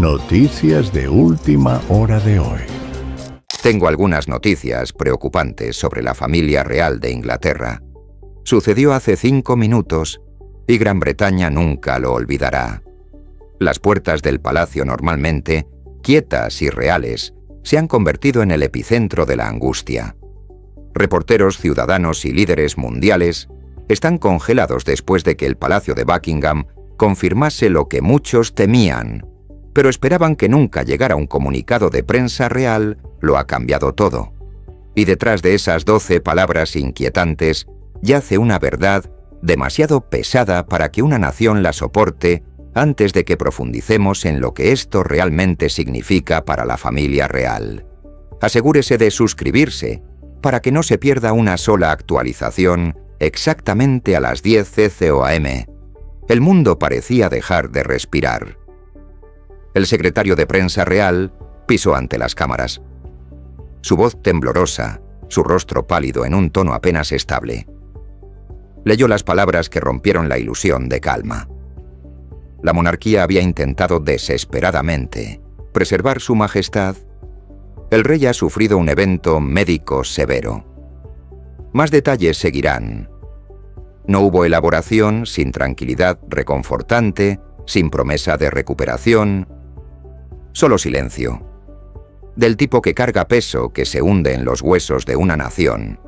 Noticias de última hora de hoy. Tengo algunas noticias preocupantes sobre la familia real de Inglaterra. Sucedió hace 5 minutos y Gran Bretaña nunca lo olvidará. Las puertas del palacio normalmente, quietas y reales, se han convertido en el epicentro de la angustia. Reporteros, ciudadanos y líderes mundiales están congelados después de que el Palacio de Buckingham confirmase lo que muchos temían, pero esperaban que nunca llegara un comunicado de prensa real. Lo ha cambiado todo. Y detrás de esas 12 palabras inquietantes yace una verdad demasiado pesada para que una nación la soporte antes de que profundicemos en lo que esto realmente significa para la familia real. Asegúrese de suscribirse para que no se pierda una sola actualización exactamente a las 10 COAM. El mundo parecía dejar de respirar. El secretario de prensa real pisó ante las cámaras. Su voz temblorosa, su rostro pálido en un tono apenas estable. Leyó las palabras que rompieron la ilusión de calma. La monarquía había intentado desesperadamente preservar su majestad. El rey ha sufrido un evento médico severo. Más detalles seguirán. No hubo elaboración, sin tranquilidad reconfortante, sin promesa de recuperación. Solo silencio. Del tipo que carga peso que se hunde en los huesos de una nación.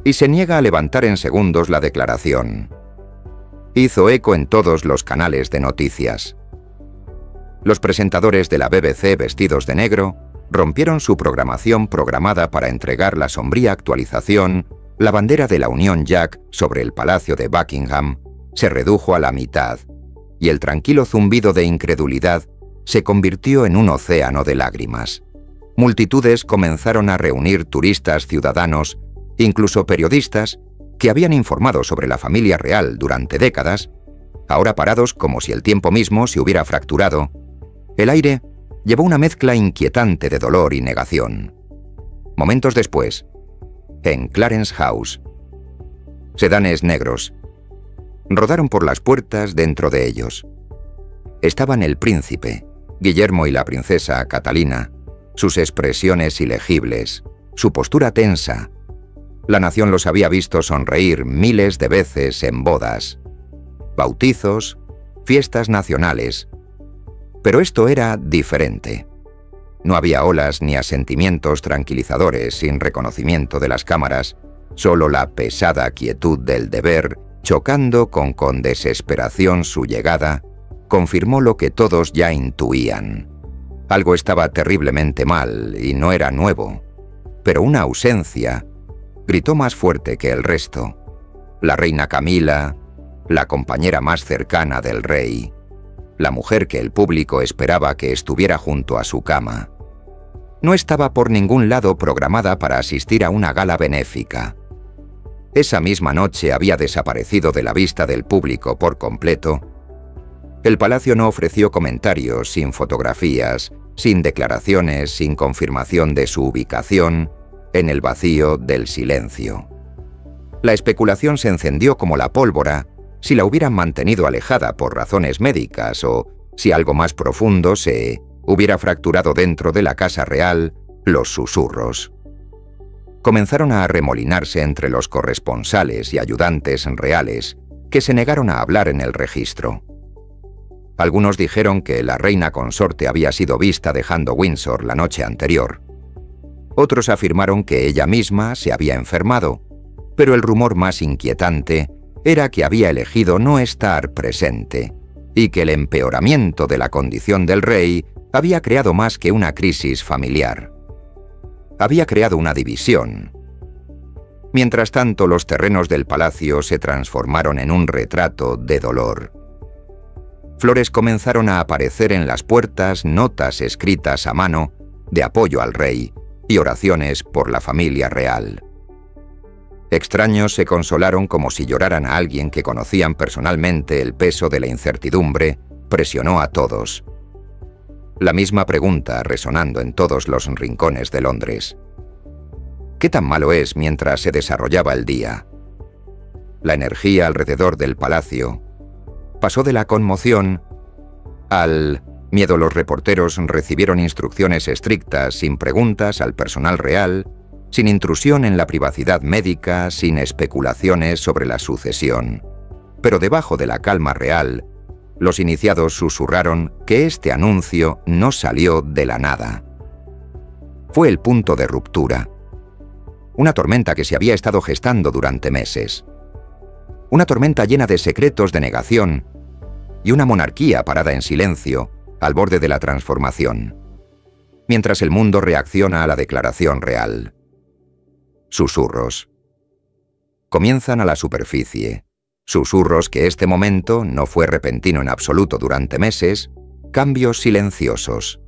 Y se niega a levantar en segundos la declaración. Hizo eco en todos los canales de noticias. Los presentadores de la BBC vestidos de negro rompieron su programación programada para entregar la sombría actualización. La bandera de la Unión Jack sobre el Palacio de Buckingham se redujo a la mitad y el tranquilo zumbido de incredulidad se convirtió en un océano de lágrimas. Multitudes comenzaron a reunir turistas, ciudadanos, incluso periodistas que habían informado sobre la familia real durante décadas, ahora parados como si el tiempo mismo se hubiera fracturado. El aire llevó una mezcla inquietante de dolor y negación. Momentos después, en Clarence House, sedanes negros rodaron por las puertas. Dentro de ellos estaban el príncipe, Guillermo y la princesa Catalina, sus expresiones ilegibles, su postura tensa. La nación los había visto sonreír miles de veces en bodas, bautizos, fiestas nacionales. Pero esto era diferente. No había olas ni asentimientos tranquilizadores sin reconocimiento de las cámaras, solo la pesada quietud del deber, chocando con desesperación su llegada, confirmó lo que todos ya intuían. Algo estaba terriblemente mal y no era nuevo, pero una ausencia gritó más fuerte que el resto. La reina Camila, la compañera más cercana del rey, la mujer que el público esperaba que estuviera junto a su cama, no estaba por ningún lado programada para asistir a una gala benéfica. Esa misma noche había desaparecido de la vista del público por completo. El palacio no ofreció comentarios, sin fotografías, sin declaraciones, sin confirmación de su ubicación, en el vacío del silencio. La especulación se encendió como la pólvora si la hubieran mantenido alejada por razones médicas o si algo más profundo se hubiera fracturado dentro de la casa real. Los susurros comenzaron a arremolinarse entre los corresponsales y ayudantes reales que se negaron a hablar en el registro. Algunos dijeron que la reina consorte había sido vista dejando Windsor la noche anterior. Otros afirmaron que ella misma se había enfermado, pero el rumor más inquietante era que había elegido no estar presente y que el empeoramiento de la condición del rey había creado más que una crisis familiar. Había creado una división. Mientras tanto, los terrenos del palacio se transformaron en un retrato de dolor. Flores comenzaron a aparecer en las puertas, notas escritas a mano de apoyo al rey y oraciones por la familia real. Extraños se consolaron como si lloraran a alguien que conocían personalmente. El peso de la incertidumbre presionó a todos. La misma pregunta resonando en todos los rincones de Londres. ¿Qué tan malo es mientras se desarrollaba el día? La energía alrededor del palacio pasó de la conmoción al Miedo, los reporteros recibieron instrucciones estrictas, sin preguntas al personal real, sin intrusión en la privacidad médica, sin especulaciones sobre la sucesión. Pero debajo de la calma real, los iniciados susurraron que este anuncio no salió de la nada. Fue el punto de ruptura. Una tormenta que se había estado gestando durante meses. Una tormenta llena de secretos de negación y una monarquía parada en silencio al borde de la transformación, mientras el mundo reacciona a la declaración real. Susurros. Comienzan a la superficie. Susurros que este momento no fue repentino en absoluto durante meses, cambios silenciosos.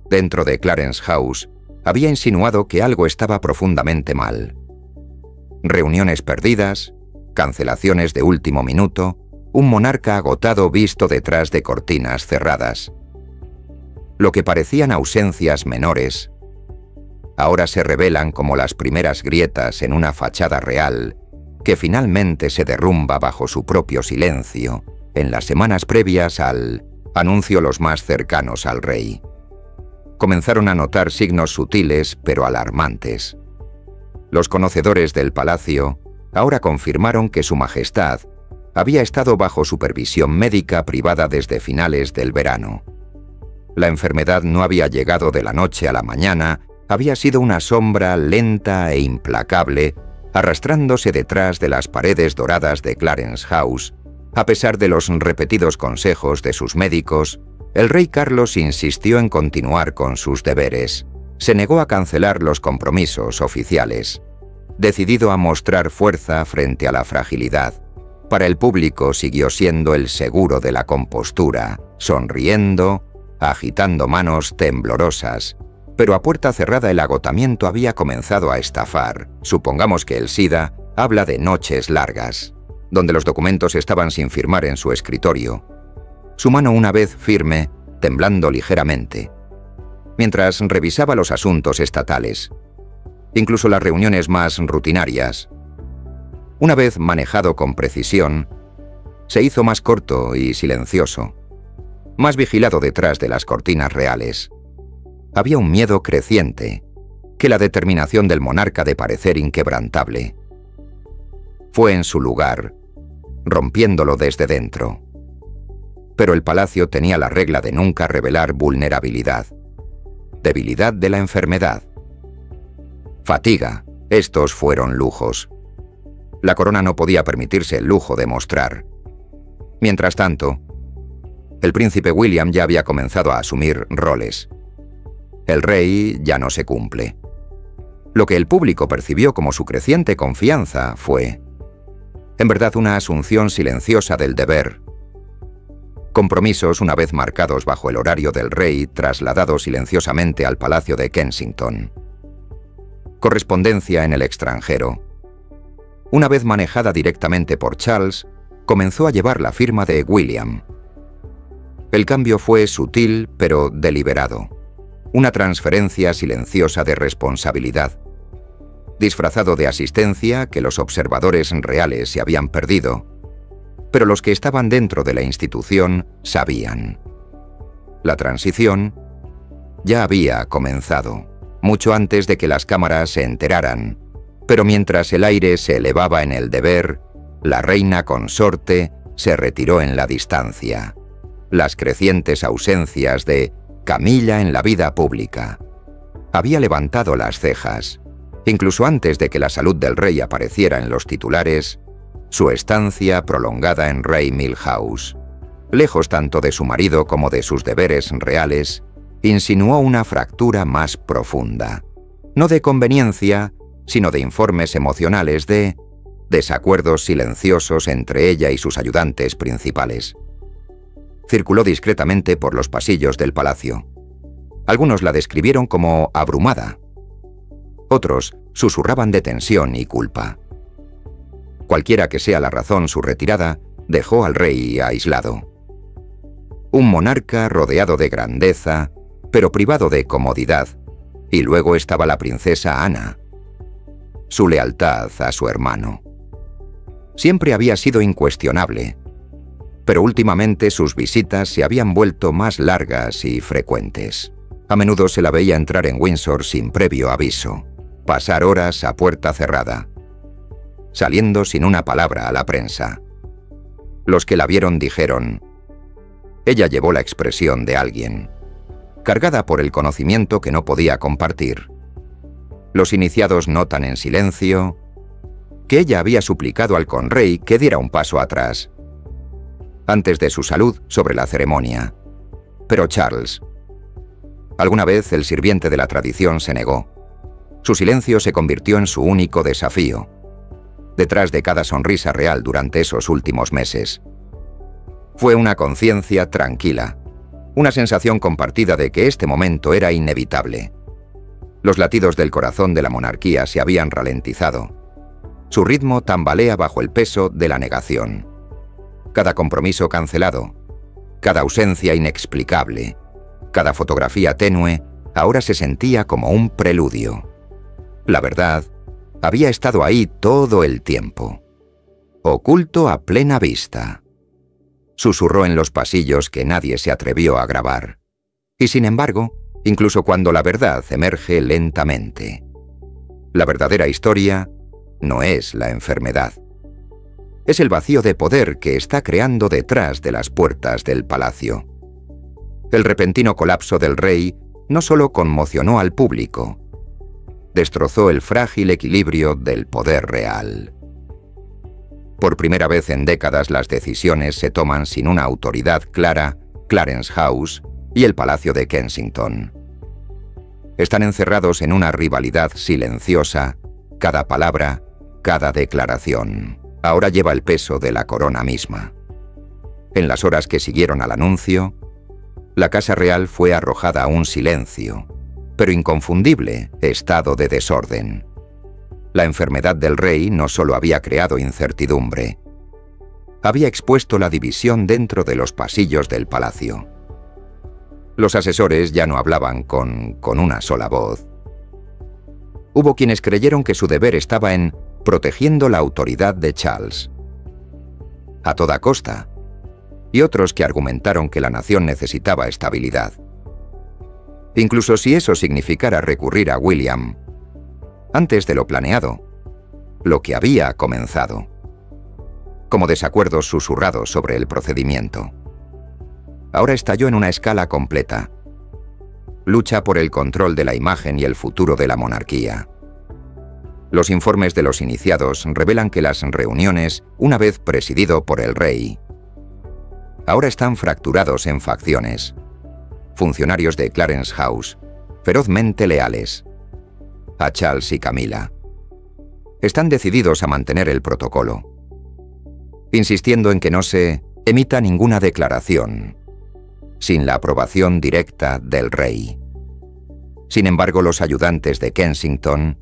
Dentro de Clarence House había insinuado que algo estaba profundamente mal. Reuniones perdidas, cancelaciones de último minuto, un monarca agotado visto detrás de cortinas cerradas. Lo que parecían ausencias menores, ahora se revelan como las primeras grietas en una fachada real que finalmente se derrumba bajo su propio silencio en las semanas previas al anuncio los más cercanos al rey. Comenzaron a notar signos sutiles pero alarmantes. Los conocedores del palacio ahora confirmaron que Su Majestad había estado bajo supervisión médica privada desde finales del verano. La enfermedad no había llegado de la noche a la mañana, había sido una sombra lenta e implacable, arrastrándose detrás de las paredes doradas de Clarence House. A pesar de los repetidos consejos de sus médicos, el rey Carlos insistió en continuar con sus deberes. Se negó a cancelar los compromisos oficiales, decidido a mostrar fuerza frente a la fragilidad. Para el público siguió siendo el seguro de la compostura, sonriendo, agitando manos temblorosas, pero a puerta cerrada el agotamiento había comenzado a estafar. Supongamos que el SIDA habla de noches largas, donde los documentos estaban sin firmar en su escritorio. Su mano una vez firme, temblando ligeramente, mientras revisaba los asuntos estatales, incluso las reuniones más rutinarias. Una vez manejado con precisión, se hizo más corto y silencioso, más vigilado detrás de las cortinas reales. Había un miedo creciente, que la determinación del monarca de parecer inquebrantable. Fue en su lugar, rompiéndolo desde dentro. Pero el palacio tenía la regla de nunca revelar vulnerabilidad, debilidad de la enfermedad, fatiga. Estos fueron lujos. La corona no podía permitirse el lujo de mostrar. Mientras tanto, el príncipe William ya había comenzado a asumir roles. El rey ya no se cumple. Lo que el público percibió como su creciente confianza fue, en verdad, una asunción silenciosa del deber. Compromisos, una vez marcados bajo el horario del rey, trasladados silenciosamente al Palacio de Kensington. Correspondencia en el extranjero. Una vez manejada directamente por Charles, comenzó a llevar la firma de William. El cambio fue sutil pero deliberado. Una transferencia silenciosa de responsabilidad, disfrazado de asistencia que los observadores reales se habían perdido, pero los que estaban dentro de la institución sabían. La transición ya había comenzado, mucho antes de que las cámaras se enteraran, pero mientras el aire se elevaba en el deber, la reina consorte se retiró en la distancia. Las crecientes ausencias de Camilla en la vida pública. Había levantado las cejas. Incluso antes de que la salud del rey apareciera en los titulares, su estancia prolongada en Raymil House, lejos tanto de su marido como de sus deberes reales, insinuó una fractura más profunda. No de conveniencia, sino de informes emocionales de desacuerdos silenciosos entre ella y sus ayudantes principales. Circuló discretamente por los pasillos del palacio. Algunos la describieron como abrumada. Otros susurraban de tensión y culpa. Cualquiera que sea la razón, su retirada dejó al rey aislado. Un monarca rodeado de grandeza, pero privado de comodidad. Y luego estaba la princesa Ana. Su lealtad a su hermano siempre había sido incuestionable. Pero últimamente sus visitas se habían vuelto más largas y frecuentes. A menudo se la veía entrar en Windsor sin previo aviso, pasar horas a puerta cerrada, saliendo sin una palabra a la prensa. Los que la vieron dijeron: ella llevó la expresión de alguien, cargada por el conocimiento que no podía compartir. Los iniciados notan en silencio que ella había suplicado al conrey que diera un paso atrás, antes de su salud, sobre la ceremonia. Pero Charles, alguna vez el sirviente de la tradición, se negó. Su silencio se convirtió en su único desafío, detrás de cada sonrisa real durante esos últimos meses. Fue una conciencia tranquila, una sensación compartida de que este momento era inevitable. Los latidos del corazón de la monarquía se habían ralentizado. Su ritmo tambalea bajo el peso de la negación. Cada compromiso cancelado, cada ausencia inexplicable, cada fotografía tenue, ahora se sentía como un preludio. La verdad había estado ahí todo el tiempo, oculto a plena vista. Susurró en los pasillos que nadie se atrevió a grabar. Y sin embargo, incluso cuando la verdad emerge lentamente, la verdadera historia no es la enfermedad. Es el vacío de poder que está creando detrás de las puertas del palacio. El repentino colapso del rey no solo conmocionó al público, destrozó el frágil equilibrio del poder real. Por primera vez en décadas las decisiones se toman sin una autoridad clara, Clarence House y el Palacio de Kensington. Están encerrados en una rivalidad silenciosa, cada palabra, cada declaración. Ahora lleva el peso de la corona misma. En las horas que siguieron al anuncio, la Casa Real fue arrojada a un silencio, pero inconfundible estado de desorden. La enfermedad del rey no solo había creado incertidumbre, había expuesto la división dentro de los pasillos del palacio. Los asesores ya no hablaban con una sola voz. Hubo quienes creyeron que su deber estaba en protegiendo la autoridad de Charles a toda costa, y otros que argumentaron que la nación necesitaba estabilidad. Incluso si eso significara recurrir a William, antes de lo planeado, lo que había comenzado, como desacuerdos susurrados sobre el procedimiento. Ahora estalló en una escala completa. Lucha por el control de la imagen y el futuro de la monarquía. Los informes de los iniciados revelan que las reuniones, una vez presidido por el rey, ahora están fracturados en facciones. Funcionarios de Clarence House, ferozmente leales a Charles y Camila, están decididos a mantener el protocolo, insistiendo en que no se emita ninguna declaración sin la aprobación directa del rey. Sin embargo, los ayudantes de Kensington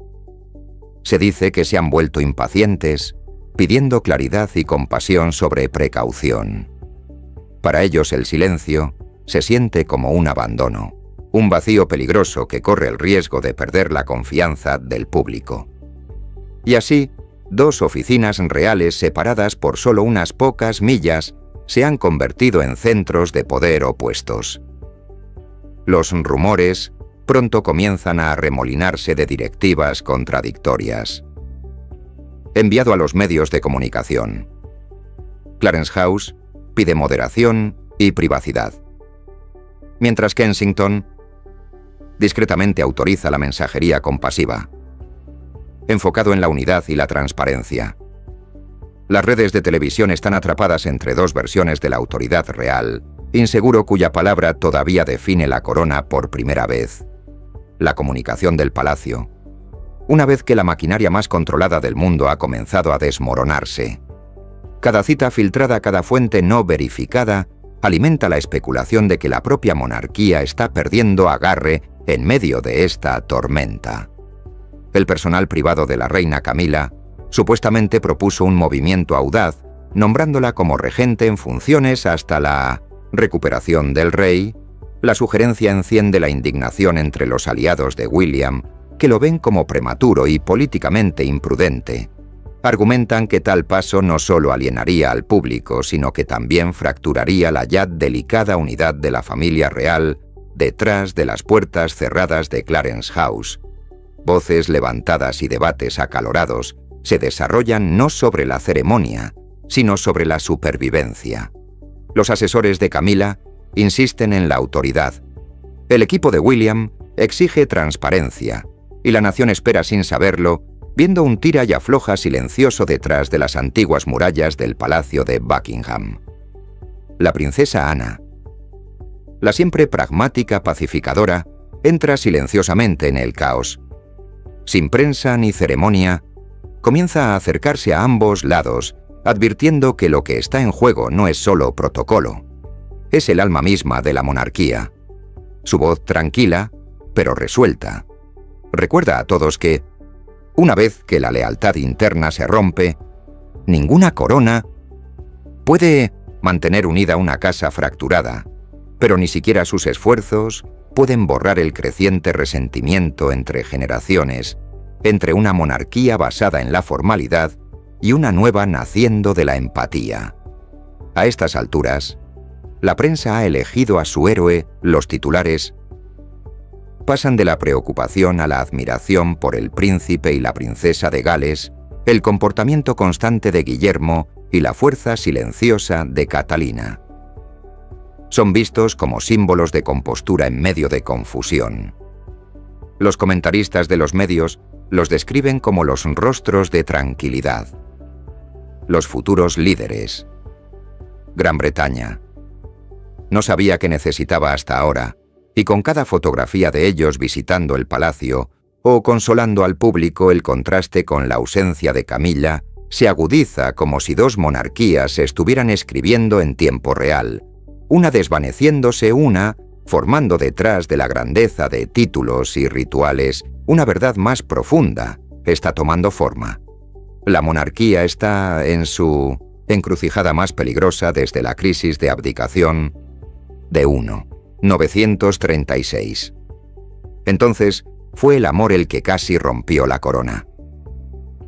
se dice que se han vuelto impacientes, pidiendo claridad y compasión sobre precaución. Para ellos el silencio se siente como un abandono, un vacío peligroso que corre el riesgo de perder la confianza del público. Y así, dos oficinas reales separadas por solo unas pocas millas se han convertido en centros de poder opuestos. Los rumores pronto comienzan a arremolinarse de directivas contradictorias. Enviado a los medios de comunicación. Clarence House pide moderación y privacidad, mientras Kensington discretamente autoriza la mensajería compasiva, enfocado en la unidad y la transparencia. Las redes de televisión están atrapadas entre dos versiones de la autoridad real, inseguro cuya palabra todavía define la corona por primera vez. La comunicación del palacio, una vez que la maquinaria más controlada del mundo ha comenzado a desmoronarse. Cada cita filtrada, cada fuente no verificada, alimenta la especulación de que la propia monarquía está perdiendo agarre en medio de esta tormenta. El personal privado de la reina Camila supuestamente propuso un movimiento audaz, nombrándola como regente en funciones hasta la recuperación del rey. La sugerencia enciende la indignación entre los aliados de William, que lo ven como prematuro y políticamente imprudente. Argumentan que tal paso no solo alienaría al público, sino que también fracturaría la ya delicada unidad de la familia real detrás de las puertas cerradas de Clarence House. Voces levantadas y debates acalorados se desarrollan no sobre la ceremonia, sino sobre la supervivencia. Los asesores de Camilla insisten en la autoridad. El equipo de William exige transparencia, y la nación espera sin saberlo, viendo un tira y afloja silencioso detrás de las antiguas murallas del Palacio de Buckingham. La princesa Ana, la siempre pragmática pacificadora, entra silenciosamente en el caos. Sin prensa ni ceremonia, comienza a acercarse a ambos lados, advirtiendo que lo que está en juego no es solo protocolo, es el alma misma de la monarquía. Su voz tranquila, pero resuelta, recuerda a todos que, una vez que la lealtad interna se rompe, ninguna corona puede mantener unida una casa fracturada, pero ni siquiera sus esfuerzos pueden borrar el creciente resentimiento entre generaciones, entre una monarquía basada en la formalidad y una nueva naciendo de la empatía. A estas alturas, la prensa ha elegido a su héroe. Los titulares pasan de la preocupación a la admiración por el príncipe y la princesa de Gales, el comportamiento constante de Guillermo y la fuerza silenciosa de Catalina. Son vistos como símbolos de compostura en medio de confusión. Los comentaristas de los medios los describen como los rostros de tranquilidad. Los futuros líderes. Gran Bretaña. No sabía qué necesitaba hasta ahora, y con cada fotografía de ellos visitando el palacio o consolando al público, el contraste con la ausencia de Camilla se agudiza como si dos monarquías se estuvieran escribiendo en tiempo real, una desvaneciéndose, una formando detrás de la grandeza de títulos y rituales una verdad más profunda, está tomando forma. La monarquía está en su encrucijada más peligrosa desde la crisis de abdicación de 936. Entonces fue el amor el que casi rompió la corona.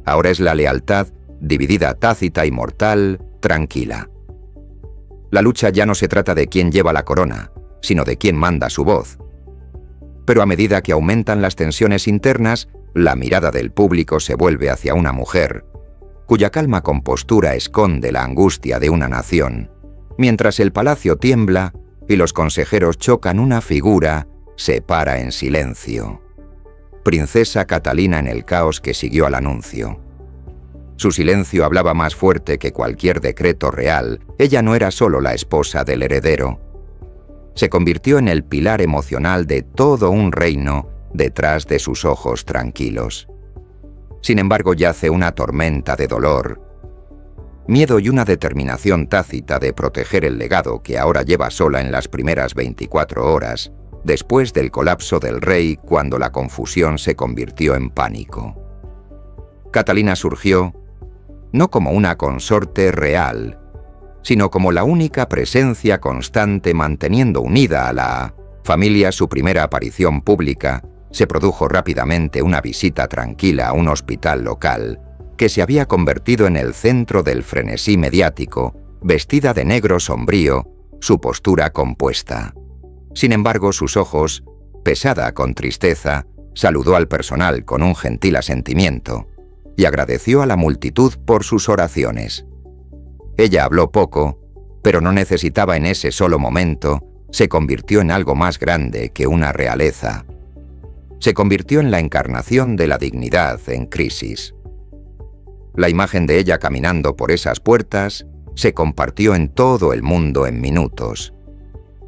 Ahora es la lealtad, dividida, tácita y mortal, tranquila. La lucha ya no se trata de quién lleva la corona, sino de quién manda su voz. Pero a medida que aumentan las tensiones internas, la mirada del público se vuelve hacia una mujer, cuya calma compostura esconde la angustia de una nación, mientras el palacio tiembla y los consejeros chocan. Una figura se para en silencio. Princesa Catalina en el caos que siguió al anuncio. Su silencio hablaba más fuerte que cualquier decreto real. Ella no era solo la esposa del heredero. Se convirtió en el pilar emocional de todo un reino detrás de sus ojos tranquilos. Sin embargo, yace una tormenta de dolor, miedo y una determinación tácita de proteger el legado que ahora lleva sola en las primeras 24 horas, después del colapso del rey, cuando la confusión se convirtió en pánico. Catalina surgió no como una consorte real, sino como la única presencia constante manteniendo unida a la familia. Su primera aparición pública se produjo rápidamente, una visita tranquila a un hospital local, que se había convertido en el centro del frenesí mediático, vestida de negro sombrío, su postura compuesta. Sin embargo, sus ojos, pesada con tristeza, saludó al personal con un gentil asentimiento y agradeció a la multitud por sus oraciones. Ella habló poco, pero no necesitaba. En ese solo momento, se convirtió en algo más grande que una realeza. Se convirtió en la encarnación de la dignidad en crisis. La imagen de ella caminando por esas puertas se compartió en todo el mundo en minutos.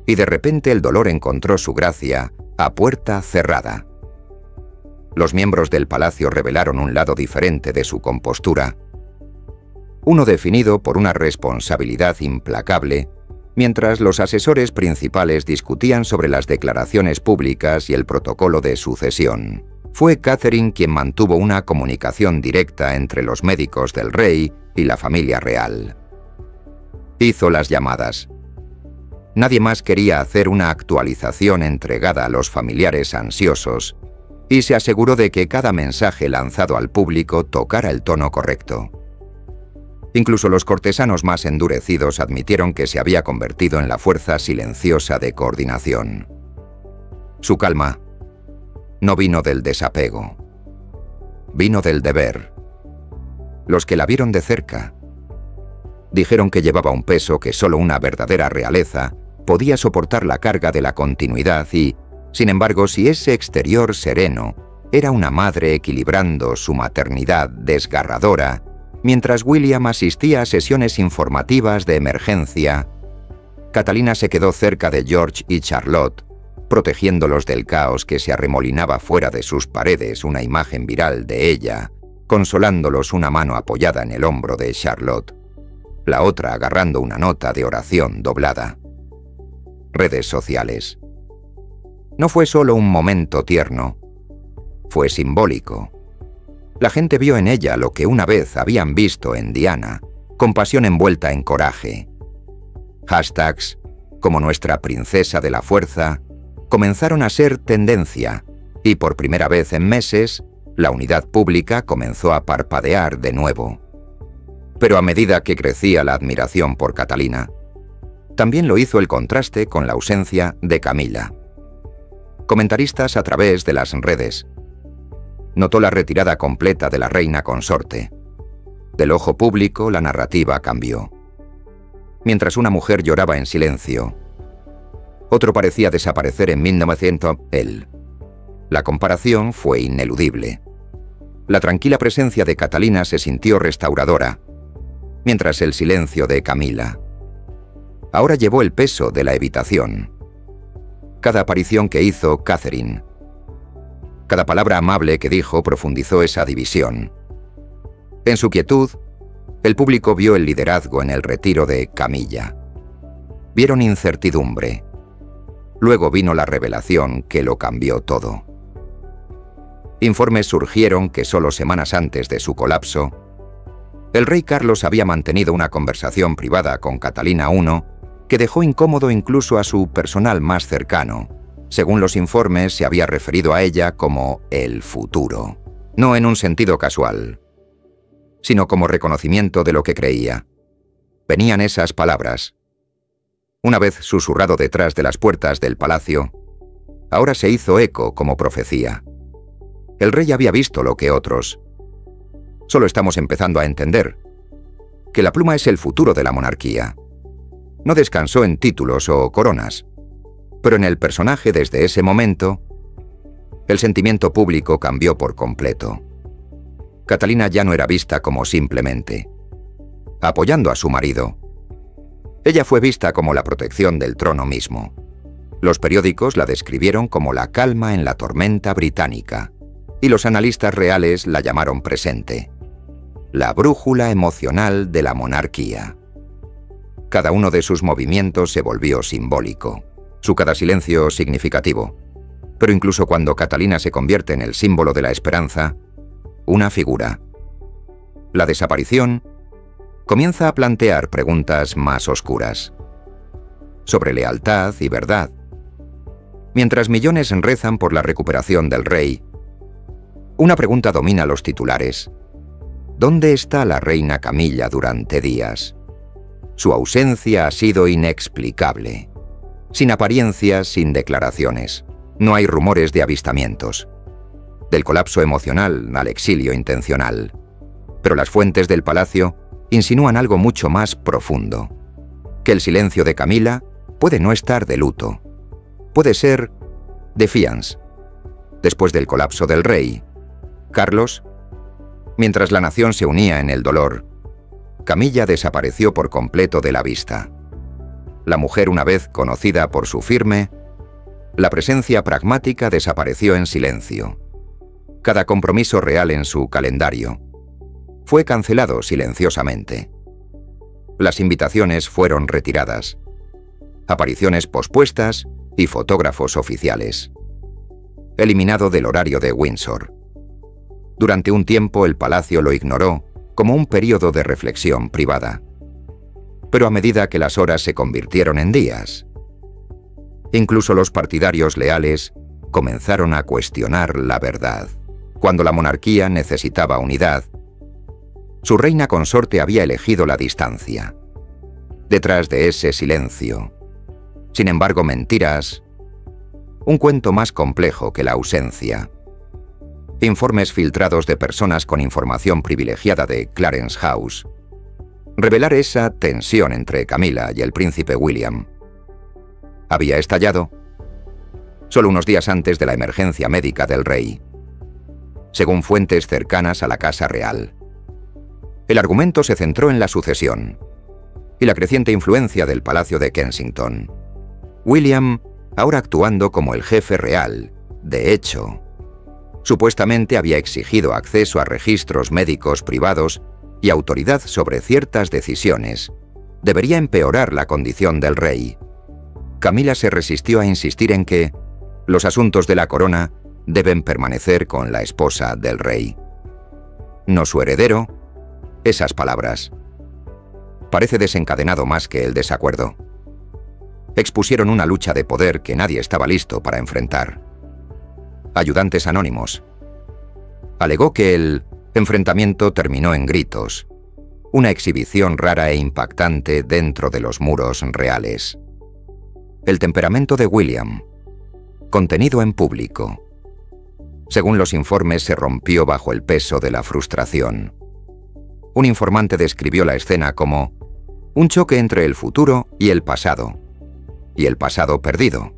Y de repente el dolor encontró su gracia a puerta cerrada. Los miembros del palacio revelaron un lado diferente de su compostura, uno definido por una responsabilidad implacable, mientras los asesores principales discutían sobre las declaraciones públicas y el protocolo de sucesión. Fue Catherine quien mantuvo una comunicación directa entre los médicos del rey y la familia real. Hizo las llamadas. Nadie más quería hacer una actualización entregada a los familiares ansiosos, y se aseguró de que cada mensaje lanzado al público tocara el tono correcto. Incluso los cortesanos más endurecidos admitieron que se había convertido en la fuerza silenciosa de coordinación. Su calma no vino del desapego, vino del deber. Los que la vieron de cerca dijeron que llevaba un peso que solo una verdadera realeza podía soportar la carga de la continuidad y, sin embargo, si ese exterior sereno era una madre equilibrando su maternidad desgarradora, mientras William asistía a sesiones informativas de emergencia, Catalina se quedó cerca de George y Charlotte, protegiéndolos del caos que se arremolinaba fuera de sus paredes, una imagen viral de ella, consolándolos, una mano apoyada en el hombro de Charlotte, la otra agarrando una nota de oración doblada. Redes sociales. No fue solo un momento tierno, fue simbólico. La gente vio en ella lo que una vez habían visto en Diana, compasión envuelta en coraje. Hashtags como nuestra princesa de la fuerza comenzaron a ser tendencia y por primera vez en meses la unidad pública comenzó a parpadear de nuevo. Pero a medida que crecía la admiración por Catalina, también lo hizo el contraste con la ausencia de Camilla. Comentaristas a través de las redes. Notó la retirada completa de la reina consorte. Del ojo público la narrativa cambió. Mientras una mujer lloraba en silencio, otro parecía desaparecer en 1900. La comparación fue ineludible. La tranquila presencia de Catalina se sintió restauradora, mientras el silencio de Camilla ahora llevó el peso de la evitación. Cada aparición que hizo Catherine, cada palabra amable que dijo profundizó esa división. En su quietud, el público vio el liderazgo en el retiro de Camilla. Vieron incertidumbre. Luego vino la revelación que lo cambió todo. Informes surgieron que solo semanas antes de su colapso, el rey Carlos había mantenido una conversación privada con Catalina I que dejó incómodo incluso a su personal más cercano. Según los informes, se había referido a ella como el futuro, no en un sentido casual, sino como reconocimiento de lo que creía. Venían esas palabras. Una vez susurrado detrás de las puertas del palacio, ahora se hizo eco como profecía. El rey había visto lo que otros. Solo estamos empezando a entender que la pluma es el futuro de la monarquía. No descansó en títulos o coronas, pero en el personaje desde ese momento, el sentimiento público cambió por completo. Catalina ya no era vista como simplemente apoyando a su marido. Ella fue vista como la protección del trono mismo. Los periódicos la describieron como la calma en la tormenta británica, y los analistas reales la llamaron presente, la brújula emocional de la monarquía. Cada uno de sus movimientos se volvió simbólico, su cada silencio significativo. Pero incluso cuando Catalina se convierte en el símbolo de la esperanza, una figura, la desaparición, comienza a plantear preguntas más oscuras sobre lealtad y verdad. Mientras millones rezan por la recuperación del rey, una pregunta domina los titulares. ¿Dónde está la reina Camilla durante días? Su ausencia ha sido inexplicable. Sin apariencias, sin declaraciones. No hay rumores de avistamientos. Del colapso emocional al exilio intencional. Pero las fuentes del palacio insinúan algo mucho más profundo. Que el silencio de Camilla puede no estar de luto. Puede ser defiance. Después del colapso del rey, Carlos, mientras la nación se unía en el dolor, Camilla desapareció por completo de la vista. La mujer, una vez conocida por su firme, la presencia pragmática, desapareció en silencio. Cada compromiso real en su calendario fue cancelado silenciosamente. Las invitaciones fueron retiradas, apariciones pospuestas y fotógrafos oficiales. Eliminado del horario de Windsor. Durante un tiempo el palacio lo ignoró como un período de reflexión privada. Pero a medida que las horas se convirtieron en días, incluso los partidarios leales comenzaron a cuestionar la verdad. Cuando la monarquía necesitaba unidad, Su reina consorte había elegido la distancia. Detrás de ese silencio, sin embargo, mentiras, un cuento más complejo que la ausencia. Informes filtrados de personas con información privilegiada de Clarence House. Revelar esa tensión entre Camilla y el príncipe William. Había estallado solo unos días antes de la emergencia médica del rey, según fuentes cercanas a la Casa Real. El argumento se centró en la sucesión y la creciente influencia del Palacio de Kensington. William, ahora actuando como el jefe real, de hecho, supuestamente había exigido acceso a registros médicos privados y autoridad sobre ciertas decisiones. Debería empeorar la condición del rey. Camilla se resistió a insistir en que los asuntos de la corona deben permanecer con la esposa del rey. No su heredero. Esas palabras. Parece desencadenado más que el desacuerdo. Expusieron una lucha de poder que nadie estaba listo para enfrentar. Ayudantes anónimos. Alegó que el enfrentamiento terminó en gritos, una exhibición rara e impactante dentro de los muros reales. El temperamento de William, contenido en público. Según los informes, se rompió bajo el peso de la frustración. Un informante describió la escena como un choque entre el futuro y el pasado perdido.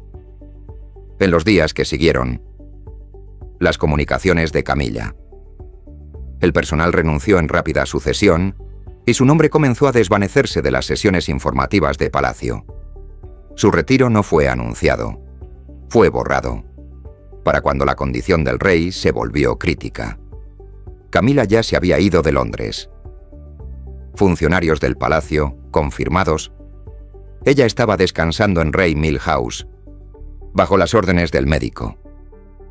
En los días que siguieron, las comunicaciones de Camilla. El personal renunció en rápida sucesión y su nombre comenzó a desvanecerse de las sesiones informativas de Palacio. Su retiro no fue anunciado, fue borrado, para cuando la condición del rey se volvió crítica. Camilla ya se había ido de Londres. Funcionarios del palacio, confirmados. Ella estaba descansando en Rey Mill House, bajo las órdenes del médico.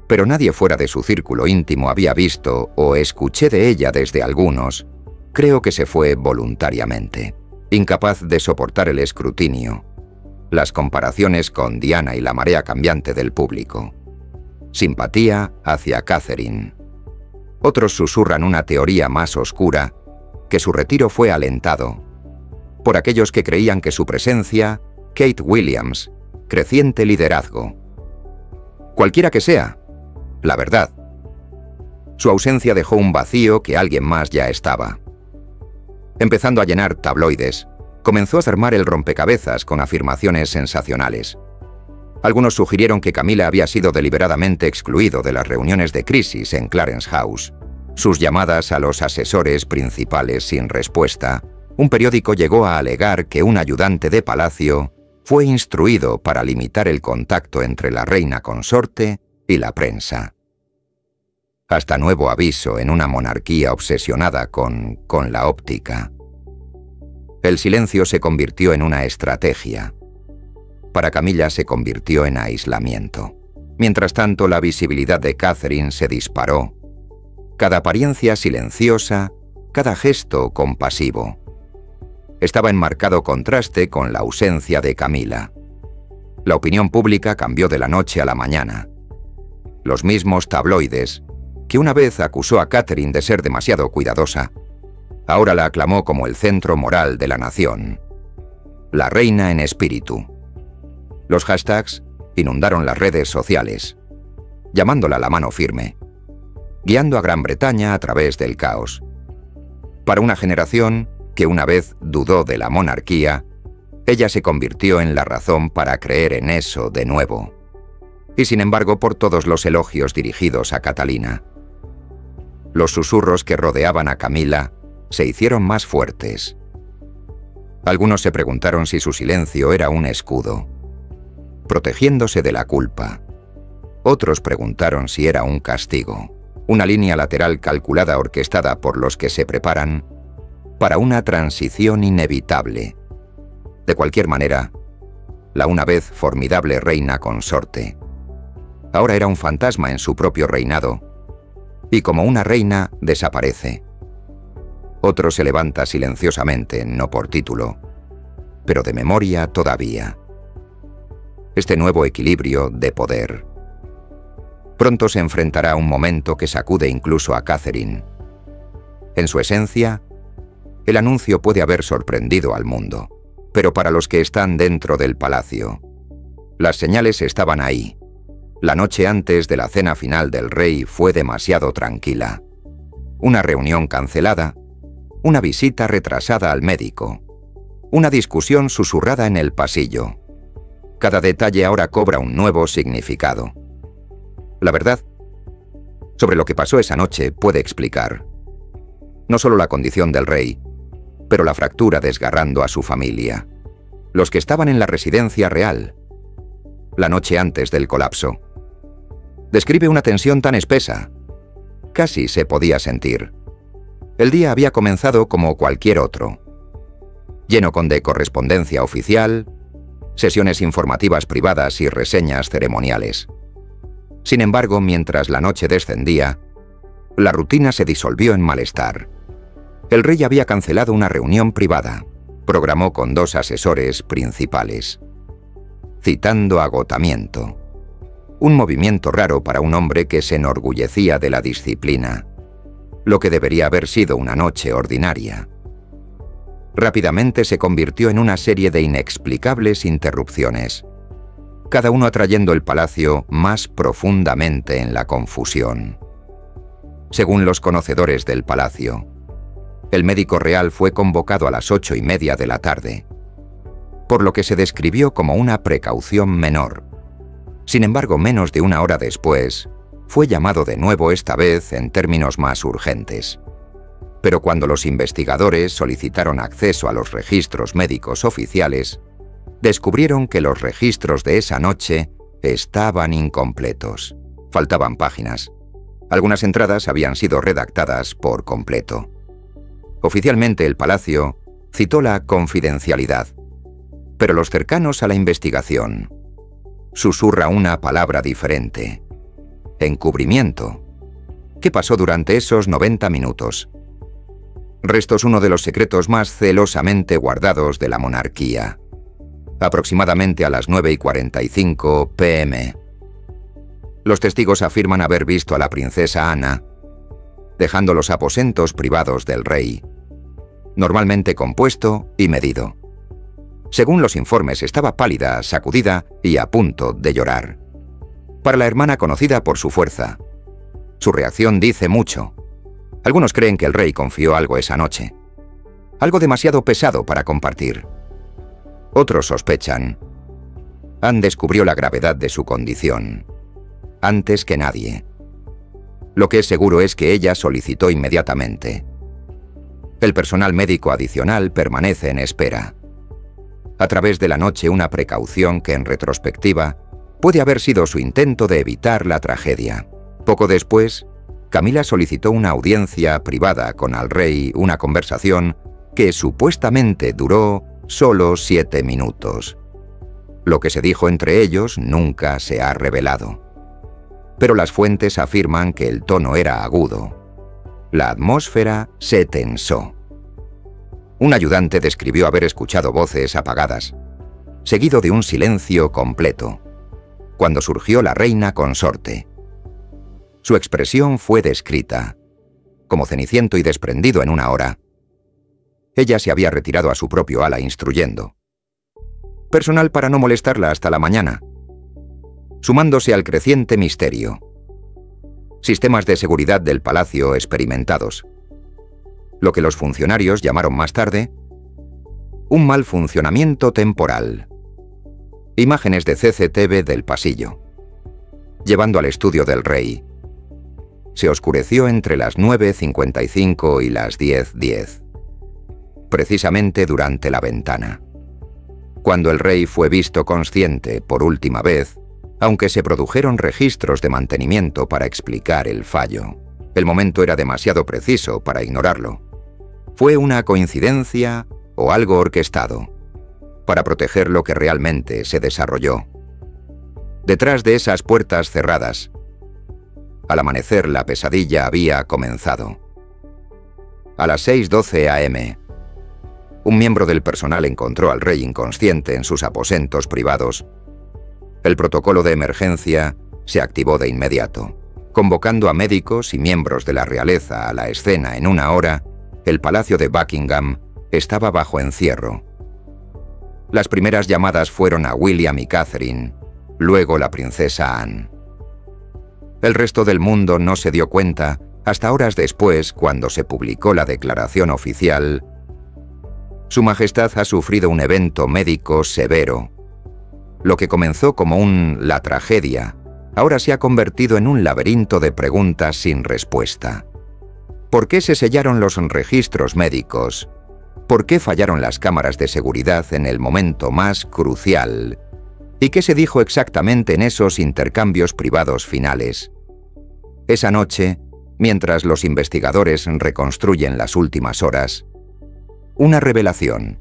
Pero nadie fuera de su círculo íntimo había visto o escuché de ella desde algunos. Creo que se fue voluntariamente, incapaz de soportar el escrutinio, las comparaciones con Diana y la marea cambiante del público. Simpatía hacia Catherine. Otros susurran una teoría más oscura, que su retiro fue alentado por aquellos que creían que su presencia, Kate Williams, creciente liderazgo. Cualquiera que sea, la verdad. Su ausencia dejó un vacío que alguien más ya estaba. Empezando a llenar tabloides, comenzó a armar el rompecabezas con afirmaciones sensacionales. Algunos sugirieron que Camilla había sido deliberadamente excluido de las reuniones de crisis en Clarence House. Sus llamadas a los asesores principales sin respuesta. Un periódico llegó a alegar que un ayudante de palacio fue instruido para limitar el contacto entre la reina consorte y la prensa. Hasta nuevo aviso en una monarquía obsesionada con la óptica. El silencio se convirtió en una estrategia. Para Camilla se convirtió en aislamiento. Mientras tanto, la visibilidad de Catherine se disparó. Cada apariencia silenciosa, cada gesto compasivo. Estaba en marcado contraste con la ausencia de Camilla. La opinión pública cambió de la noche a la mañana. Los mismos tabloides, que una vez acusó a Catherine de ser demasiado cuidadosa, ahora la aclamó como el centro moral de la nación. La reina en espíritu. Los hashtags inundaron las redes sociales, llamándola la mano firme, guiando a Gran Bretaña a través del caos. Para una generación que una vez dudó de la monarquía, ella se convirtió en la razón para creer en eso de nuevo. Y sin embargo, por todos los elogios dirigidos a Catalina, los susurros que rodeaban a Camilla se hicieron más fuertes. Algunos se preguntaron si su silencio era un escudo, protegiéndose de la culpa. Otros preguntaron si era un castigo, una línea lateral calculada orquestada por los que se preparan para una transición inevitable. De cualquier manera, la una vez formidable reina consorte ahora era un fantasma en su propio reinado, y como una reina desaparece. Otro se levanta silenciosamente, no por título, pero de memoria todavía. Este nuevo equilibrio de poder. Pronto se enfrentará a un momento que sacude incluso a Catherine. En su esencia, El anuncio puede haber sorprendido al mundo, pero para los que están dentro del palacio, las señales estaban ahí. La noche antes de la cena final del rey fue demasiado tranquila. Una reunión cancelada, una visita retrasada al médico, una discusión susurrada en el pasillo. Cada detalle ahora cobra un nuevo significado. La verdad sobre lo que pasó esa noche puede explicar no solo la condición del rey, pero la fractura desgarrando a su familia. Los que estaban en la residencia real, la noche antes del colapso. Describe una tensión tan espesa. Casi se podía sentir. El día había comenzado como cualquier otro, lleno de correspondencia oficial, sesiones informativas privadas y reseñas ceremoniales. Sin embargo, mientras la noche descendía, la rutina se disolvió en malestar. El rey había cancelado una reunión privada, programó con 2 asesores principales, citando agotamiento. Un movimiento raro para un hombre que se enorgullecía de la disciplina, lo que debería haber sido una noche ordinaria. Rápidamente se convirtió en una serie de inexplicables interrupciones, cada uno atrayendo el palacio más profundamente en la confusión. Según los conocedores del palacio, el médico real fue convocado a las 8:30 de la tarde, por lo que se describió como una precaución menor. Sin embargo, menos de una hora después, fue llamado de nuevo, esta vez en términos más urgentes. Pero cuando los investigadores solicitaron acceso a los registros médicos oficiales, descubrieron que los registros de esa noche estaban incompletos. Faltaban páginas. Algunas entradas habían sido redactadas por completo. Oficialmente el palacio citó la confidencialidad, pero los cercanos a la investigación susurra una palabra diferente: encubrimiento. ¿Qué pasó durante esos 90 minutos? Restos uno de los secretos más celosamente guardados de la monarquía. Aproximadamente a las 9:45 p.m. Los testigos afirman haber visto a la princesa Ana dejando los aposentos privados del rey, normalmente compuesto y medido. Según los informes, estaba pálida, sacudida y a punto de llorar. Para la hermana conocida por su fuerza, su reacción dice mucho. Algunos creen que el rey confió algo esa noche, algo demasiado pesado para compartir. Otros sospechan. Anne descubrió la gravedad de su condición antes que nadie. Lo que es seguro es que ella solicitó inmediatamente. El personal médico adicional permanece en espera. A través de la noche, una precaución que en retrospectiva puede haber sido su intento de evitar la tragedia. Poco después, Camila solicitó una audiencia privada con el rey, una conversación que supuestamente duró solo 7 minutos. Lo que se dijo entre ellos nunca se ha revelado. Pero las fuentes afirman que el tono era agudo. La atmósfera se tensó. Un ayudante describió haber escuchado voces apagadas, seguido de un silencio completo, cuando surgió la reina consorte. Su expresión fue descrita como ceniciento y desprendido en una hora. Ella se había retirado a su propio ala instruyendo. Personal para no molestarla hasta la mañana, sumándose al creciente misterio. Sistemas de seguridad del palacio experimentados, lo que los funcionarios llamaron más tarde un mal funcionamiento temporal. Imágenes de CCTV del pasillo. Llevando al estudio del rey. Se oscureció entre las 9:55 y las 10:10, precisamente durante la ventana. Cuando el rey fue visto consciente por última vez, aunque se produjeron registros de mantenimiento para explicar el fallo, el momento era demasiado preciso para ignorarlo. ¿Fue una coincidencia o algo orquestado para proteger lo que realmente se desarrolló? Detrás de esas puertas cerradas, al amanecer la pesadilla había comenzado. A las 6:12 a.m., un miembro del personal encontró al rey inconsciente en sus aposentos privados. El protocolo de emergencia se activó de inmediato, convocando a médicos y miembros de la realeza a la escena en una hora El palacio de Buckingham estaba bajo encierro. Las primeras llamadas fueron a William y Catherine, luego la princesa Anne. El resto del mundo no se dio cuenta hasta horas después, cuando se publicó la declaración oficial: Su Majestad ha sufrido un evento médico severo. Lo que comenzó como la tragedia, ahora se ha convertido en un laberinto de preguntas sin respuesta. ¿Por qué se sellaron los registros médicos? ¿Por qué fallaron las cámaras de seguridad en el momento más crucial? ¿Y qué se dijo exactamente en esos intercambios privados finales? Esa noche, mientras los investigadores reconstruyen las últimas horas, una revelación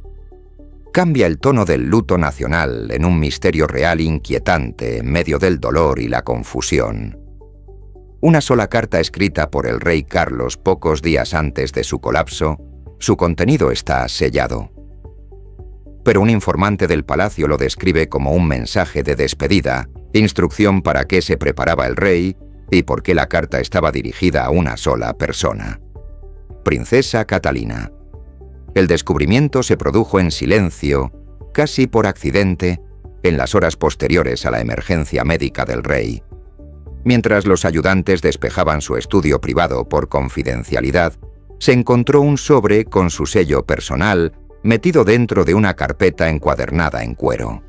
cambia el tono del luto nacional en un misterio real inquietante en medio del dolor y la confusión. Una sola carta escrita por el rey Carlos pocos días antes de su colapso, su contenido está sellado. Pero un informante del palacio lo describe como un mensaje de despedida, instrucción para qué se preparaba el rey y por qué la carta estaba dirigida a una sola persona: Princesa Catalina. El descubrimiento se produjo en silencio, casi por accidente, en las horas posteriores a la emergencia médica del rey. Mientras los ayudantes despejaban su estudio privado por confidencialidad, se encontró un sobre con su sello personal metido dentro de una carpeta encuadernada en cuero.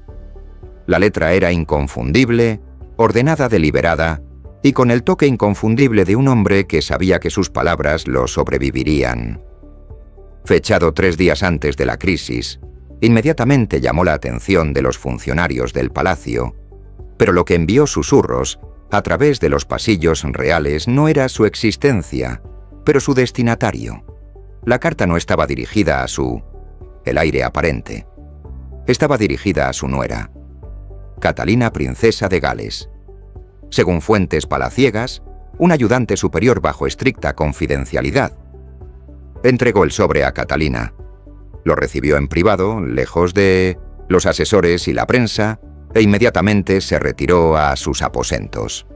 La letra era inconfundible, ordenada deliberada y con el toque inconfundible de un hombre que sabía que sus palabras lo sobrevivirían. Fechado 3 días antes de la crisis, inmediatamente llamó la atención de los funcionarios del palacio, pero lo que envió susurros a través de los pasillos reales no era su existencia, pero su destinatario. La carta no estaba dirigida a el aire aparente. Estaba dirigida a su nuera, Catalina, princesa de Gales. Según fuentes palaciegas, un ayudante superior bajo estricta confidencialidad entregó el sobre a Catalina. Lo recibió en privado, lejos de los asesores y la prensa, e inmediatamente se retiró a sus aposentos.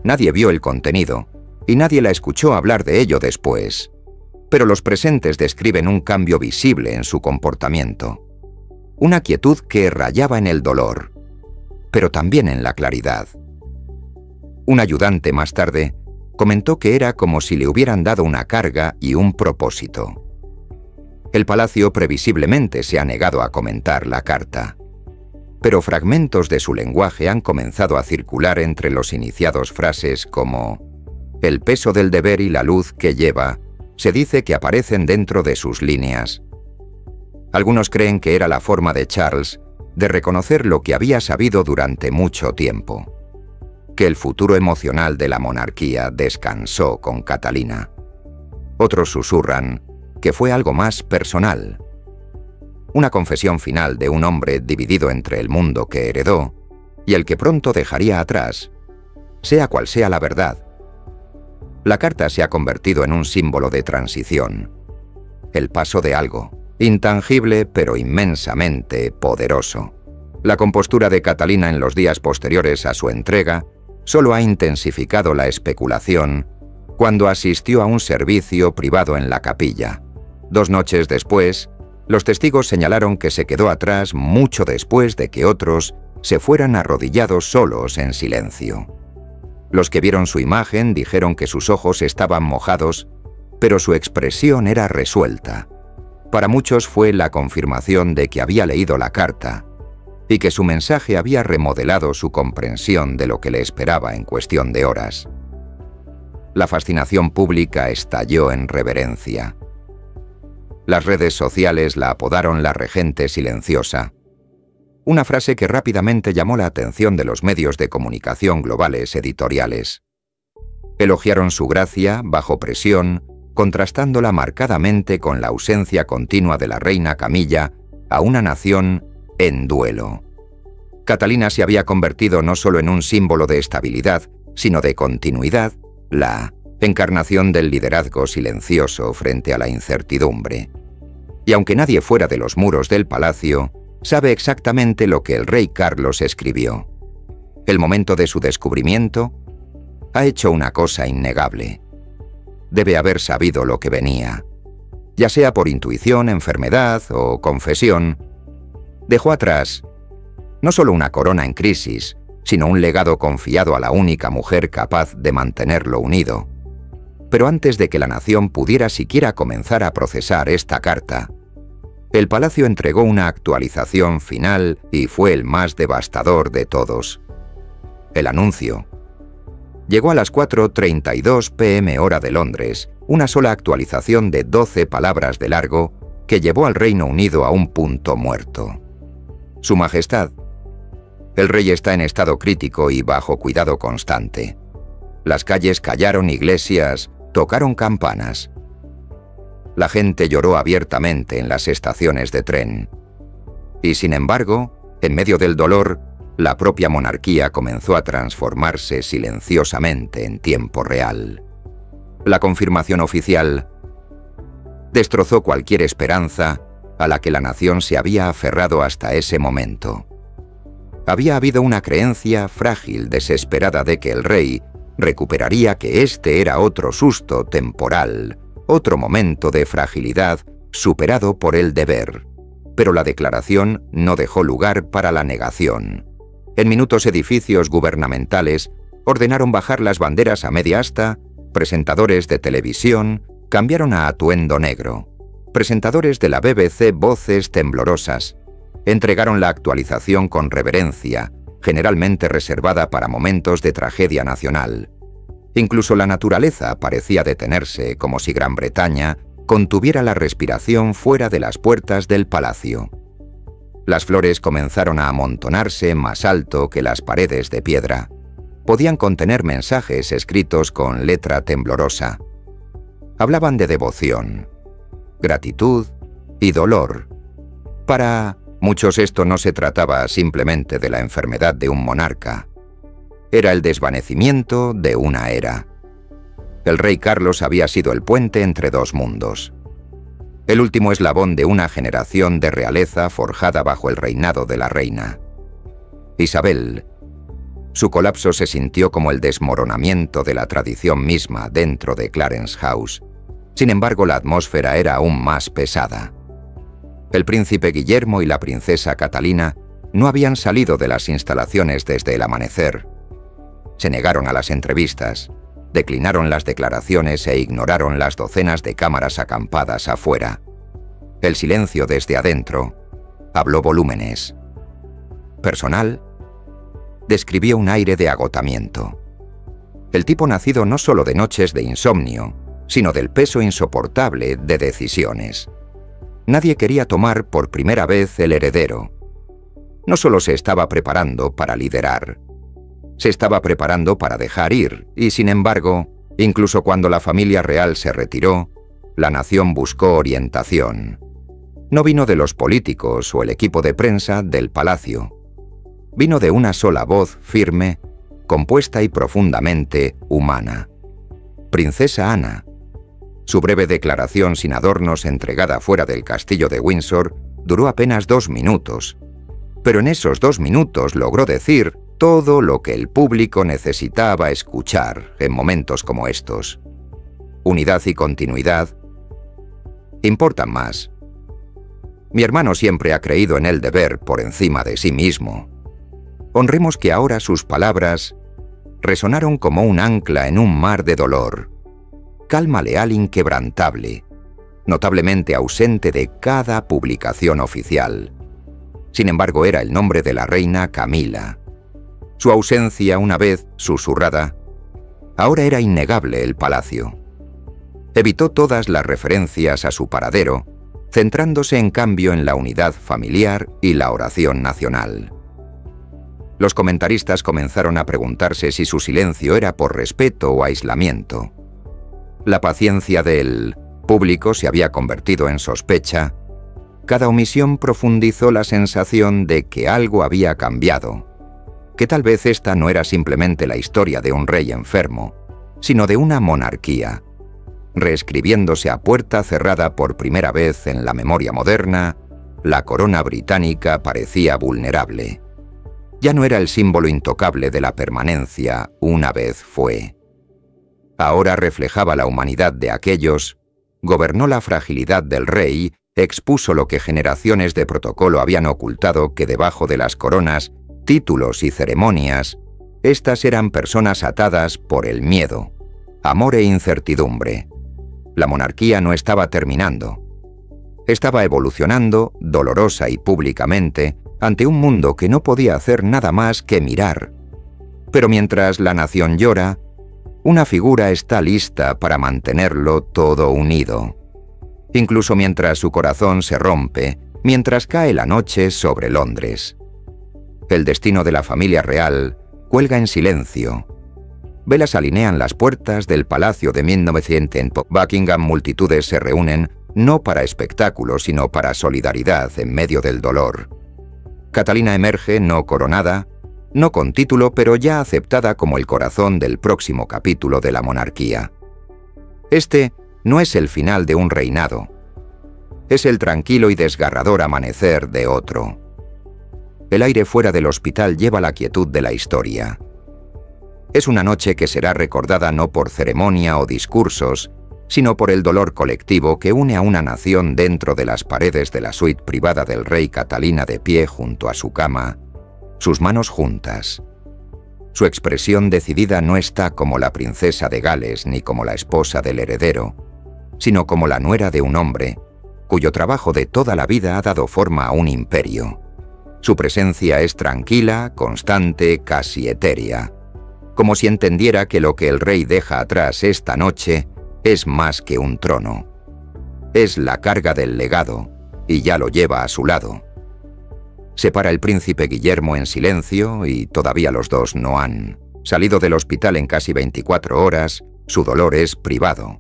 Nadie vio el contenido, y nadie la escuchó hablar de ello después, pero los presentes describen un cambio visible en su comportamiento. Una quietud que rayaba en el dolor, pero también en la claridad. Un ayudante más tarde comentó que era como si le hubieran dado una carga y un propósito. El palacio previsiblemente se ha negado a comentar la carta, pero fragmentos de su lenguaje han comenzado a circular entre los iniciados. Frases como «el peso del deber y la luz que lleva» se dice que aparecen dentro de sus líneas. Algunos creen que era la forma de Charles de reconocer lo que había sabido durante mucho tiempo: que el futuro emocional de la monarquía descansó con Catalina. Otros susurran que fue algo más personal. Una confesión final de un hombre dividido entre el mundo que heredó y el que pronto dejaría atrás, sea cual sea la verdad. La carta se ha convertido en un símbolo de transición, el paso de algo, intangible pero inmensamente poderoso. La compostura de Catalina en los días posteriores a su entrega solo ha intensificado la especulación cuando asistió a un servicio privado en la capilla. 2 noches después, los testigos señalaron que se quedó atrás mucho después de que otros se fueran arrodillados solos en silencio. Los que vieron su imagen dijeron que sus ojos estaban mojados, pero su expresión era resuelta. Para muchos fue la confirmación de que había leído la carta y que su mensaje había remodelado su comprensión de lo que le esperaba en cuestión de horas. La fascinación pública estalló en reverencia. Las redes sociales la apodaron la regente silenciosa, una frase que rápidamente llamó la atención de los medios de comunicación globales editoriales. Elogiaron su gracia bajo presión, contrastándola marcadamente con la ausencia continua de la reina Camilla a una nación en duelo. Catalina se había convertido no solo en un símbolo de estabilidad, sino de continuidad, la encarnación del liderazgo silencioso frente a la incertidumbre. Y aunque nadie fuera de los muros del palacio, sabe exactamente lo que el rey Carlos escribió. El momento de su descubrimiento ha hecho una cosa innegable. Debe haber sabido lo que venía. ya sea por intuición, enfermedad o confesión, dejó atrás no solo una corona en crisis, sino un legado confiado a la única mujer capaz de mantenerlo unido. Pero antes de que la nación pudiera siquiera comenzar a procesar esta carta, el palacio entregó una actualización final y fue el más devastador de todos. El anuncio. Llegó a las 4:32 p.m. hora de Londres, una sola actualización de 12 palabras de largo que llevó al Reino Unido a un punto muerto. Su Majestad. El rey está en estado crítico y bajo cuidado constante. Las calles callaron iglesias, tocaron campanas. La gente lloró abiertamente en las estaciones de tren. Y sin embargo, en medio del dolor, la propia monarquía comenzó a transformarse silenciosamente en tiempo real. La confirmación oficial destrozó cualquier esperanza a la que la nación se había aferrado hasta ese momento. Había habido una creencia frágil, desesperada de que el rey recuperaría, que este era otro susto temporal, otro momento de fragilidad superado por el deber. Pero la declaración no dejó lugar para la negación. En minutos, edificios gubernamentales ordenaron bajar las banderas a media asta, presentadores de televisión cambiaron a atuendo negro. Presentadores de la BBC, voces temblorosas, entregaron la actualización con reverencia, generalmente reservada para momentos de tragedia nacional. Incluso la naturaleza parecía detenerse, como si Gran Bretaña contuviera la respiración fuera de las puertas del palacio. Las flores comenzaron a amontonarse más alto que las paredes de piedra. Podían contener mensajes escritos con letra temblorosa. Hablaban de devoción, gratitud y dolor. Para muchos esto no se trataba simplemente de la enfermedad de un monarca. Era el desvanecimiento de una era. El rey Carlos había sido el puente entre dos mundos. El último eslabón de una generación de realeza forjada bajo el reinado de la reina. Isabel. Su colapso se sintió como el desmoronamiento de la tradición misma dentro de Clarence House. Sin embargo, la atmósfera era aún más pesada. El príncipe Guillermo y la princesa Catalina no habían salido de las instalaciones desde el amanecer. Se negaron a las entrevistas, declinaron las declaraciones e ignoraron las docenas de cámaras acampadas afuera. El silencio desde adentro habló volúmenes. Personal, describió un aire de agotamiento. El tipo nacido no solo de noches de insomnio, sino del peso insoportable de decisiones. Nadie quería tomar por primera vez el heredero. No solo se estaba preparando para liderar, se estaba preparando para dejar ir, y sin embargo, incluso cuando la familia real se retiró, la nación buscó orientación. No vino de los políticos o el equipo de prensa del palacio. Vino de una sola voz firme, compuesta y profundamente humana. Princesa Ana. Su breve declaración sin adornos entregada fuera del castillo de Windsor duró apenas 2 minutos, pero en esos 2 minutos logró decir todo lo que el público necesitaba escuchar en momentos como estos. Unidad y continuidad importan más. Mi hermano siempre ha creído en el deber por encima de sí mismo. Honremos que ahora sus palabras resonaron como un ancla en un mar de dolor. Calma leal inquebrantable, notablemente ausente de cada publicación oficial. Sin embargo, era el nombre de la reina Camila. Su ausencia, una vez susurrada, ahora era innegable el palacio. Evitó todas las referencias a su paradero, centrándose en cambio en la unidad familiar y la oración nacional. Los comentaristas comenzaron a preguntarse si su silencio era por respeto o aislamiento. La paciencia del público se había convertido en sospecha. Cada omisión profundizó la sensación de que algo había cambiado, que tal vez esta no era simplemente la historia de un rey enfermo, sino de una monarquía, reescribiéndose a puerta cerrada por primera vez en la memoria moderna. La corona británica parecía vulnerable. Ya no era el símbolo intocable de la permanencia, una vez fue. Ahora reflejaba la humanidad de aquellos gobernó la fragilidad del rey, expuso lo que generaciones de protocolo habían ocultado, que debajo de las coronas, títulos y ceremonias, estas eran personas atadas por el miedo, amor e incertidumbre. La monarquía no estaba terminando. Estaba evolucionando, dolorosa y públicamente, ante un mundo que no podía hacer nada más que mirar. Pero mientras la nación llora, una figura está lista para mantenerlo todo unido. Incluso mientras su corazón se rompe, mientras cae la noche sobre Londres. El destino de la familia real cuelga en silencio. Velas alinean las puertas del Palacio de 1900 en Buckingham. Multitudes se reúnen no para espectáculo, sino para solidaridad en medio del dolor. Catalina emerge no coronada, no con título, pero ya aceptada como el corazón del próximo capítulo de la monarquía. Este no es el final de un reinado. Es el tranquilo y desgarrador amanecer de otro. El aire fuera del hospital lleva la quietud de la historia. Es una noche que será recordada no por ceremonia o discursos, sino por el dolor colectivo que une a una nación dentro de las paredes de la suite privada del rey. Catalina de pie junto a su cama, sus manos juntas. Su expresión decidida no está como la princesa de Gales ni como la esposa del heredero, sino como la nuera de un hombre cuyo trabajo de toda la vida ha dado forma a un imperio. Su presencia es tranquila, constante, casi etérea, como si entendiera que lo que el rey deja atrás esta noche es más que un trono. Es la carga del legado, y ya lo lleva a su lado. Se para el príncipe Guillermo en silencio y todavía los dos no han salido del hospital en casi 24 horas, su dolor es privado.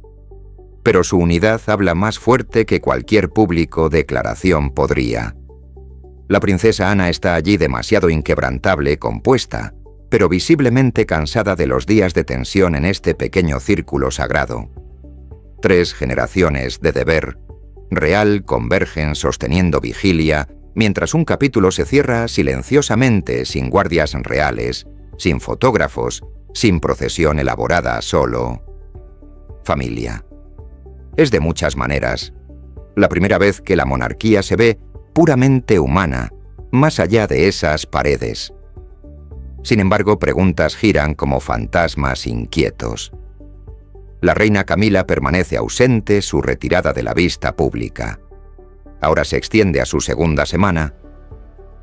Pero su unidad habla más fuerte que cualquier público declaración podría. La princesa Ana está allí demasiado inquebrantable, compuesta, pero visiblemente cansada de los días de tensión en este pequeño círculo sagrado. 3 generaciones de deber real convergen sosteniendo vigilia, mientras un capítulo se cierra silenciosamente, sin guardias reales, sin fotógrafos, sin procesión elaborada, solo familia. Es de muchas maneras la primera vez que la monarquía se ve puramente humana, más allá de esas paredes. Sin embargo, preguntas giran como fantasmas inquietos. La reina Camila permanece ausente, su retirada de la vista pública. Ahora se extiende a su segunda semana.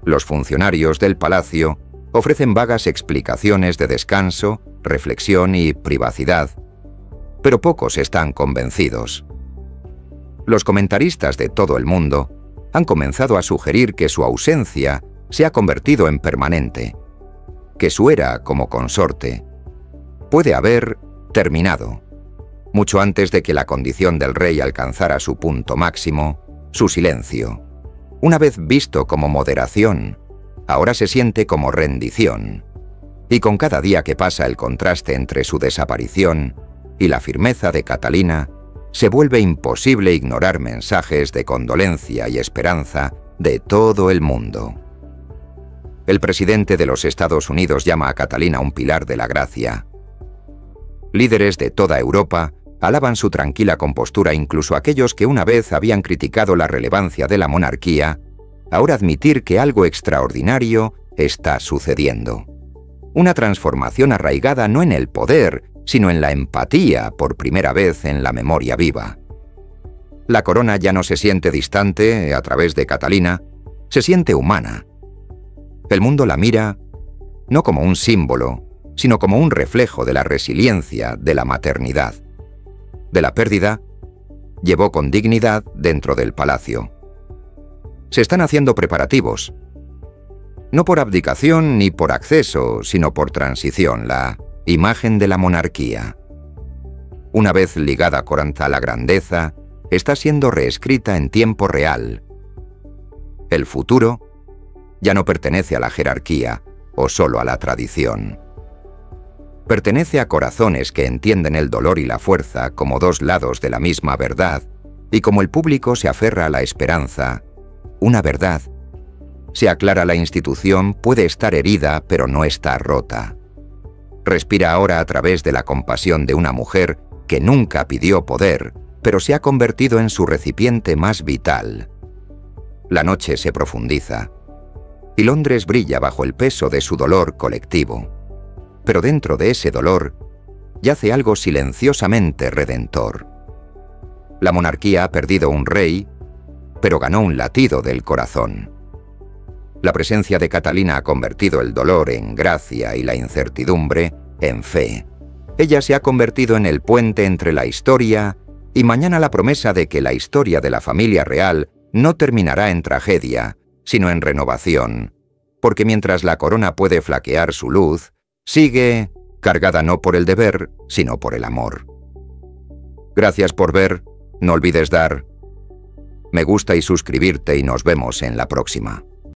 Los funcionarios del palacio ofrecen vagas explicaciones de descanso, reflexión y privacidad, pero pocos están convencidos. Los comentaristas de todo el mundo han comenzado a sugerir que su ausencia se ha convertido en permanente, que su era como consorte puede haber terminado, mucho antes de que la condición del rey alcanzara su punto máximo. Su silencio, una vez visto como moderación, ahora se siente como rendición, y con cada día que pasa el contraste entre su desaparición y la firmeza de Catalina, se vuelve imposible ignorar mensajes de condolencia y esperanza de todo el mundo. El presidente de los Estados Unidos llama a Catalina un pilar de la gracia. Líderes de toda Europa alaban su tranquila compostura, incluso aquellos que una vez habían criticado la relevancia de la monarquía, ahora admitir que algo extraordinario está sucediendo. Una transformación arraigada no en el poder, sino en la empatía, por primera vez en la memoria viva. La corona ya no se siente distante a través de Catalina, se siente humana. El mundo la mira no como un símbolo, sino como un reflejo de la resiliencia de la maternidad. De la pérdida, llevó con dignidad dentro del palacio. Se están haciendo preparativos, no por abdicación ni por acceso, sino por transición, la imagen de la monarquía. Una vez ligada a la grandeza, está siendo reescrita en tiempo real. El futuro ya no pertenece a la jerarquía o solo a la tradición. Pertenece a corazones que entienden el dolor y la fuerza como dos lados de la misma verdad, y como el público se aferra a la esperanza, una verdad, se aclara la institución puede estar herida pero no está rota. Respira ahora a través de la compasión de una mujer que nunca pidió poder, pero se ha convertido en su recipiente más vital. La noche se profundiza, y Londres brilla bajo el peso de su dolor colectivo. Pero dentro de ese dolor yace algo silenciosamente redentor. La monarquía ha perdido un rey, pero ganó un latido del corazón. La presencia de Catalina ha convertido el dolor en gracia y la incertidumbre en fe. Ella se ha convertido en el puente entre la historia y mañana la promesa de que la historia de la familia real no terminará en tragedia, sino en renovación, porque mientras la corona puede flaquear su luz, sigue cargada no por el deber, sino por el amor. Gracias por ver, no olvides dar me gusta y suscribirte y nos vemos en la próxima.